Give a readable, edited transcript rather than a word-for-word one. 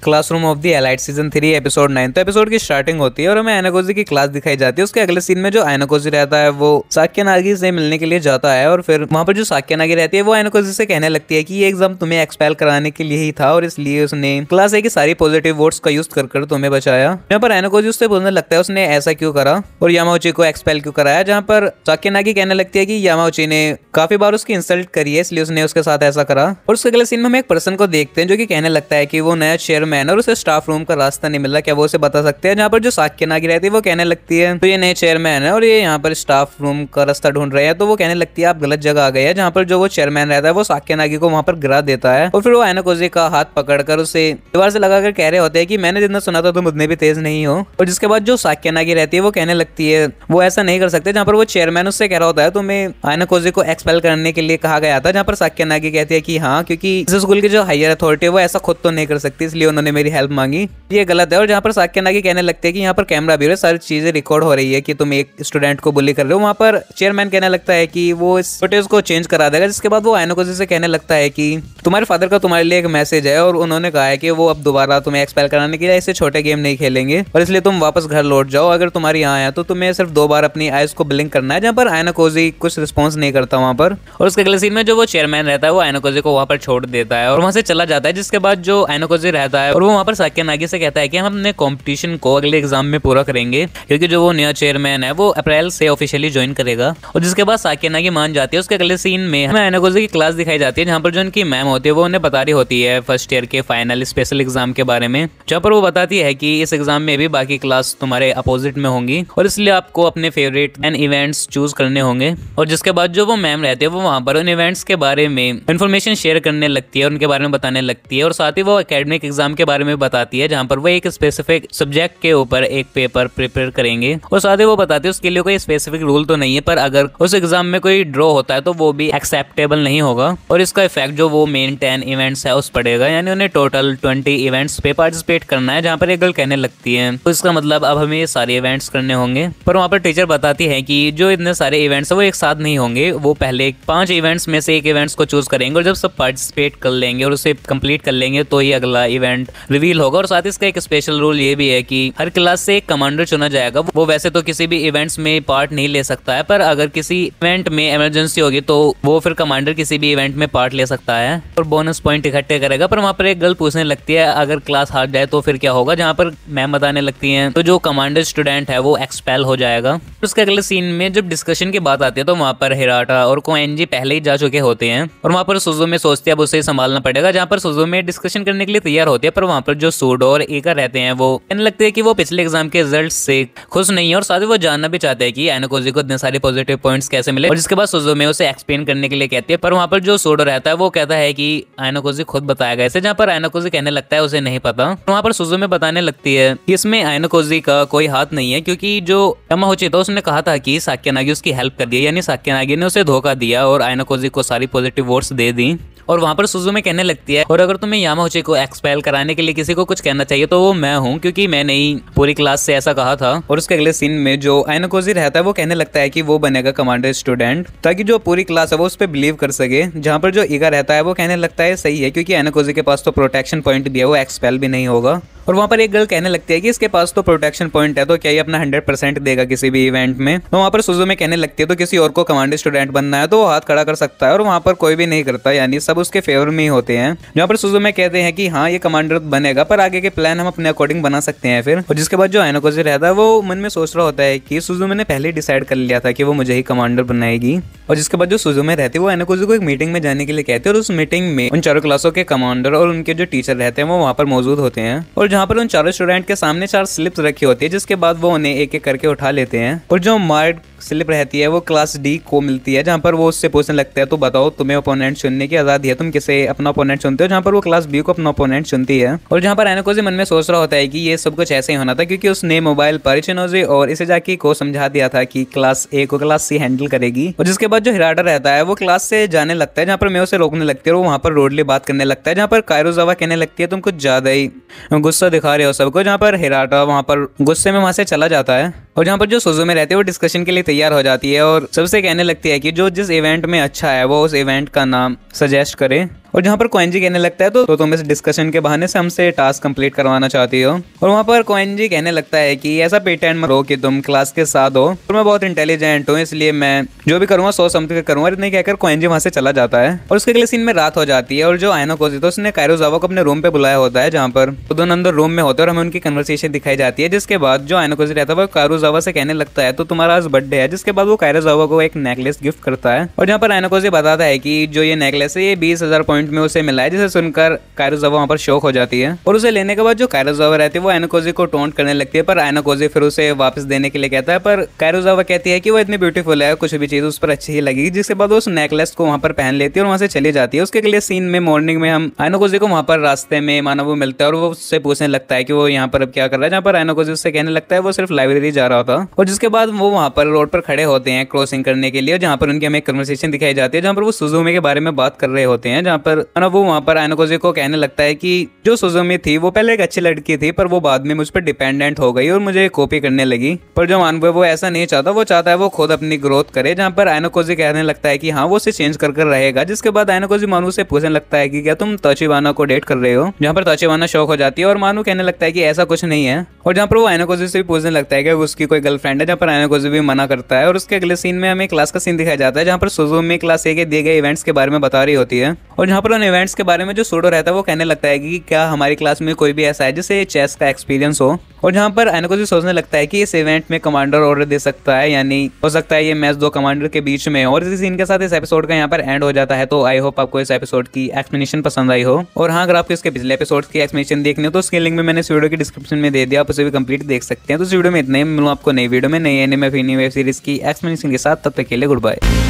Classroom of the elite season 3 episode 9। तो episode की starting होती है और हमें आयनाकोजी की क्लास दिखाई जाती है। उसके अगले सीन में जो आयनाकोजी रहता है वो साक्यानागी से मिलने के लिए जाता है और फिर वहां पर जो साक्यानागी रहती है वो आयनाकोजी से कहने लगती है कि ये एग्जाम तुम्हें एक्सपेल कराने के लिए ही था और इसलिए उसने क्लास ए की सारी पॉजिटिव वोट्स का यूज कर तुम्हें बचाया। यहाँ पर आयनाकोजी उससे बोलने लगता है उसने ऐसा क्यों करा और यामाउची को एक्सपेल क्यों कराया, जहाँ पर साक्यानागी कहने लगती है कि यामाउची ने काफी बार उसकी इंसल्ट करी है इसलिए उसने उसके साथ ऐसा करा। और उसके अगले सीन में हम एक पर्सन को देखते हैं जो कि कहने लगता है कि वो नया चेयरमैन और उसे स्टाफ रूम का रास्ता नहीं मिल रहा, क्या वो उसे बता सकते हैं। जहाँ पर जो साक्यानागी रहती है वो कहने लगती है तो ये नए चेयरमैन है और ये यहाँ पर स्टाफ रूम का रास्ता ढूंढ रहे हैं। तो वो कहने लगती है आप गलत जगह आ गए हैं। जहाँ पर जो वो चेयरमैन रहता है वो साक्यानागी को वहाँ पर गिरा देता है और फिर वो आयनाकोजी का हाथ पकड़कर उसे दीवार से लगाकर कह रहे होते हैं कि मैंने जितना सुना था तुम उतने भी तेज नहीं हो। और जिसके बाद जो साक्यानागी रहती है वो कहने लगती है वो ऐसा नहीं कर सकते। जहाँ पर वो चेयरमैन उससे कह रहा होता है तुम्हें आयनाकोजी को एक्सपेल करने के लिए कहा गया था। जहाँ पर साक्यानागी कहती है कि हाँ, क्योंकि इस स्कूल की जो हायर अथॉरिटी है वो ऐसा खुद तो नहीं कर सकती इसलिए उन्होंने मेरी हेल्प मांगी, ये गलत है। और जहाँ पर साक्यानागी कहने लगती है कि यहाँ पर कैमरा भी है, सारी चीजें रिकॉर्ड हो रही है कि तुम एक स्टूडेंट को बुली कर रहे हो। वहाँ पर चेयरमैन कहने लगता है कि वो इस फुटेज को चेंज करा देगा। जिसके बाद वो आयनाकोजी से कहने लगता है कि तुम्हारे फादर का तुम्हारे लिए एक मैसेज है और उन्होंने कहा है कि वो अब दोबारा तुम्हें एक्सपेल कराने के लिए ऐसे छोटे गेम नहीं खेलेंगे और इसलिए तुम वापस घर लौट जाओ। अगर तुम्हारी यहाँ आया तो तुम्हें सिर्फ 2 बार अपनी आइज को ब्लिंक करना है। जहाँ पर आयनाकोजी कुछ रिस्पॉन्स नहीं करता वहाँ पर। और उसके अगले सीन में जो वो चेयरमैन रहता है वो आयनाकोजी को वहाँ पर छोड़ देता है और वहाँ से चला जाता है। जिसके बाद जो आयनाकोजी रहता है और वो वहाँ पर साक्यानागी से कहता है कि हम अपने कॉम्पिटिशन को अगले एग्जाम में पूरा करेंगे क्योंकि जो वो नया चेयरमैन है वो अप्रैल से ऑफिशियली ज्वाइन करेगा। और जिसके बाद साक्यानागी मान जाती है। उसके अगले सीन में हमें आयनाकोजी की क्लास दिखाई जाती है जहाँ पर जो उनकी मैम होती है वो उन्हें बता रही होती है फर्स्ट ईयर के फाइनल स्पेशल एग्जाम के बारे में, जहाँ पर वो बताती है कि इस एग्जाम में भी बाकी क्लास तुम्हारे अपोजिट में होंगी और इसलिए आपको अपने फेवरेट एंड इवेंट्स चूज करने होंगे। और जिसके बाद जो वो मैम रहती है वो वहाँ पर उन इवेंट्स के बारे में इन्फॉर्मेशन शेयर करने लगती है और उनके बारे में बताने लगती है और साथ ही वो एकेडमिक एग्जाम के बारे में बताती है जहाँ पर वो एक स्पेसिफिक सब्जेक्ट के ऊपर एक पेपर प्रिपेयर करेंगे। और साथ ही वो बताती है उसके लिए कोई स्पेसिफिक रूल तो नहीं है पर अगर उस एग्जाम में कोई ड्रॉ होता है तो वो भी एक्सेप्टेबल नहीं होगा और इसका इफेक्ट जो वो मेन 10 इवेंट्स है उस पड़ेगा, यानी उन्हें टोटल 20 इवेंट्स पे पार्टिसिपेट करना है। जहाँ पर एक गर्ल कहने लगती है तो इसका मतलब अब हमें ये सारे इवेंट्स करने होंगे। पर वहाँ पर टीचर बताती है कि जो इतने सारे इवेंट्स है वो एक साथ नहीं होंगे, वो पहले 5 इवेंट्स में से एक इवेंट्स को चूज करेंगे और जब सब पार्टिसिपेट कर लेंगे और उसे कंप्लीट कर लेंगे तो ये अगला इवेंट रिवील होगा। और साथ ही इसका एक स्पेशल रूल ये भी है कि हर क्लास से एक कमांडर चुना जाएगा। वो वैसे तो किसी भी इवेंट्स में पार्ट नहीं ले सकता है पर अगर किसी इवेंट में इमरजेंसी होगी तो वो फिर कमांडर किसी भी इवेंट में पार्ट ले सकता है और बोनस पॉइंट इकट्ठे करेगा। पर वहाँ पर एक गर्ल पूछने लगती है अगर क्लास हार जाए तो फिर क्या होगा, जहाँ पर मैम बताने लगती हैं तो जो कमांडर स्टूडेंट है वो एक्सपेल हो जाएगा। उसके अगले सीन में जब डिस्कशन की बात आती है तो वहाँ पर हिराटा और कोएंजी पहले ही जा चुके होते हैं और वहाँ पर सुजुमे सोचती है अब उसे संभालना पड़ेगा। जहाँ पर सुजुमे डिस्कशन करने के लिए तैयार होती है पर वहाँ पर जो सूडो और एका रहते हैं वो कहने लगते हैं कि वो पिछले एग्जाम के रिजल्ट से खुश नहीं है और साथ ही वो जानना भी चाहते हैं कि आयनाकोजी को इतने सारे पॉजिटिव पॉइंट्स कैसे मिले। और जिसके बाद सुजुमे उसे एक्सप्लेन करने के लिए कहती है पर वहाँ पर जो सूडो रहता है वो कहता है कि आयनाकोजी खुद बताएगा इसे, जहाँ पर आयनाकोजी कहने लगता है उसे नहीं पता। वहाँ पर सुजुमे बताने लगती है कि इसमें आयनाकोजी का कोई हाथ नहीं है क्योंकि जो यामाउची था उसने कहा था कि साक्यानागी उसकी हेल्प कर दी, यानी साक्यानागी ने उसे धोखा दिया और आयनाकोजी को सारी पॉजिटिव वोट्स दे दी। और वहाँ पर सुजुमे कहने लगती है और अगर तुम्हें यामाउची को एक्सपेल कराने के लिए किसी को कुछ कहना चाहिए तो वो मैं हूँ क्योंकि मैंने ही पूरी क्लास से ऐसा कहा था। और उसके अगले सीन में जो आयनाकोजी रहता है वो कहने लगता है कि वो बनेगा कमांडर स्टूडेंट ताकि जो पूरी क्लास है वो उस पर बिलीव कर सके। जहाँ पर जो ईगा रहता है वो कहने लगता है सही है क्योंकि आयनाकोजी के पास तो प्रोटेक्शन पॉइंट भी है, वो एक्सपेल भी नहीं होगा। और वहाँ पर एक गर्ल कहने लगती है कि इसके पास तो प्रोटेक्शन पॉइंट है तो क्या ये अपना 100% देगा किसी भी इवेंट में। तो वहाँ पर सुजुमे कहने लगती है तो किसी और को कमांडर स्टूडेंट बनना है तो वो हाथ खड़ा कर सकता है और वहाँ पर कोई भी नहीं करता, यानी सब उसके फेवर में ही होते हैं। जहाँ पर सुजुमे कहते हैं कि हाँ ये कमांडर बनेगा पर आगे के प्लान हम अपने अकॉर्डिंग बना सकते हैं फिर। और जिसके बाद जो आयनाकोजी रहता है वो मन में सोच रहा होता है कि सुजुमे ने पहले डिसाइड कर लिया था कि वो मुझे ही कमांडर बनाएगी। और जिसके बाद जो सुजुमे रहती है वो आयनाकोजी को एक मीटिंग में जाने के लिए कहते हैं और उस मीटिंग में उन चारों क्लासों के कमांडर और उनके जो टीचर रहते हैं वो वहाँ पर मौजूद होते हैं। और जहाँ पर उन चारों स्टूडेंट के सामने 4 स्लिप्स रखी होती है जिसके बाद वो उन्हें एक एक करके उठा लेते हैं। और जो मार्क स्लिप रहती है वो क्लास डी को मिलती है जहाँ पर वो उससे पूछने लगता है तो बताओ तुम्हें ओपोनेंट चुनने की आजादी है, तुम किसे अपना ओपोनेंट चुनते हो, जहाँ पर वो क्लास बी को अपना ओपोनेंट चुनती है। और जहाँ पर आयनाकोजी मन में सोच रहा होता है कि ये सब कुछ ऐसे ही होना था क्योंकि उसने मोबाइल पर इचिनोजी और इसेजाकी को समझा दिया था कि क्लास ए को क्लास सी हैंडल करेगी। और जिसके बाद जो हिराटा रहता है वो क्लास से जाने लगता है जहाँ पर मैं उसे रोकने लगती है और वहाँ पर रोडली बात करने लगता है। जहाँ पर कायरोजावा कहने लगती है तुम कुछ ज्यादा ही गुस्सा दिखा रहे हो सबको, जहाँ पर हिराटा वहाँ पर गुस्से में वहाँ से चला जाता है। और जहाँ पर जो सुजुमे रहते हैं वो डिस्कशन के लिए तैयार हो जाती है और सबसे कहने लगती है कि जो जिस इवेंट में अच्छा है वो उस इवेंट का नाम सजेस्ट करे। और जहाँ पर कोएंजी कहने लगता है तो तुम इस डिस्कशन के बहाने से हमसे टास्क कंप्लीट करवाना चाहती हो। और वहाँ पर कोएंजी कहने लगता है कि ऐसा प्रिटेंड मत करो कि तुम क्लास के साथ हो और मैं बहुत इंटेलिजेंट हूँ, इसलिए मैं जो भी करूँगा सोच समझ के करूँगा। इतने कहकर कोएंजी वहाँ से चला जाता है और उसके अगले सीन में रात हो जाती है और जो आयनो कोजी उसने काइरोजावा को अपने रूम पे बुलाया होता है, जहाँ पर वो दोनों अंदर रूम में होते हैं और हमें उनकी कन्वर्सेशन दिखाई जाती है। जिसके बाद जो आयनो कोजी रहता है वो काइरोजावा से कहने लगता है तो तुम्हारा आज बर्थडे है। जिसके बाद वो काइरोजावा को एक नेकलेस गिफ्ट करता है और जहाँ पर आयनो कोजी बताता है कि जो ये नेकलेस है ये 20,000 पॉइंट में उसे मिला है, जिसे सुनकर काइरोजावा वहाँ पर शौक हो जाती है। और उसे लेने के बाद जो काइरोजावा रहती है वो आयनो कोजी को टोंट करने लगती है, पर आयनो कोजी फिर उसे वापस देने के लिए कहता है। पर काइरोजावा कहती है कि वो इतनी ब्यूटीफुल है, कुछ भी चीज उस पर अच्छी ही लगेगी। जिसके बाद वो उस नेकलेस को वहाँ पर पहन लेती है और वहाँ से चली जाती है। उसके अगले सीन में मॉर्निंग में हम आयनो कोजी को वहाँ पर रास्ते में मानो वो मिलता है और वो उससे पूछने लगता है कि वो यहाँ पर अब क्या कर रहा है, जहाँ पर आयनो कोजी उससे कहने लगता है वो सिर्फ लाइब्रेरी जा रहा था। और जिसके बाद वो वहाँ पर रोड पर खड़े होते हैं क्रॉसिंग करने के लिए, जहाँ पर उनकी हमें कन्वर्सेशन दिखाई जाती है, जहाँ पर वो सुजुमी के बारे में बात कर रहे होते हैं, जहाँ पर वो वहाँ पर आयनो कोजी को कहने लगता है कि जो सुजुमी थी वो पहले एक अच्छी लड़की थी, पर वो बाद में मुझ पर डिपेंडेंट हो गई और मुझे कॉपी करने लगी। पर जो मानव वो ऐसा नहीं चाहता, वो चाहता है वो खुद अपनी ग्रोथ करे, जहाँ पर आयनो कोजी कहने लगता है कि हाँ वो उसे चेंज कर रहेगा। जिसके बाद आयनो कोजी मानू से पूछने लगता है कि क्या तुम ताचिबाना को डेट कर रहे हो, जहाँ पर ताचिबाना शौक हो जाती है और मानू कहने लगता है कि ऐसा कुछ नहीं है। और जहाँ पर वो आयनो कोजी से भी पूछने लगता है कि उसकी कोई गर्लफ्रेंड है, जहाँ पर आयनो कोजी भी मना करता है। और उसके अगले सीन में हमें क्लास का सीन दिखाया जाता है, जहाँ पर सुजुमी क्लास ए के दिए गए इवेंट्स के बारे में बता रही होती है और जहाँ पर उन इवेंट्स के बारे में जो सूडो रहता है वो कहने लगता है कि क्या हमारी क्लास में कोई भी ऐसा है जिसे चेस का एक्सपीरियंस हो। और जहाँ पर आयनो कोजी सोचने लगता है कि इस इवेंट में कमांडर ऑर्डर दे सकता है, यानी हो सकता है ये मैच दो कमांडर के बीच में। और इसी सीन के साथ इस एपिसोड का यहाँ पर एंड हो जाता है। तो आई होप आपको इस एपिसोड की एक्सप्लेनेशन पसंद आई हो। और हाँ, अगर आपको इसके पिछले एपिसोड की एक्सप्लेनेशन देखनी हो तो उसके लिंक में मैंने इस वीडियो की डिस्क्रिप्शन में दे दिया, आप उसे भी कंप्लीट देख सकते हैं। तो इस वीडियो में इतने, मिलूं आपको नई वीडियो में नई एनिमे वेब सीरीज की एक्सप्लेनेशन के साथ। तब तक के लिए गुड बाय।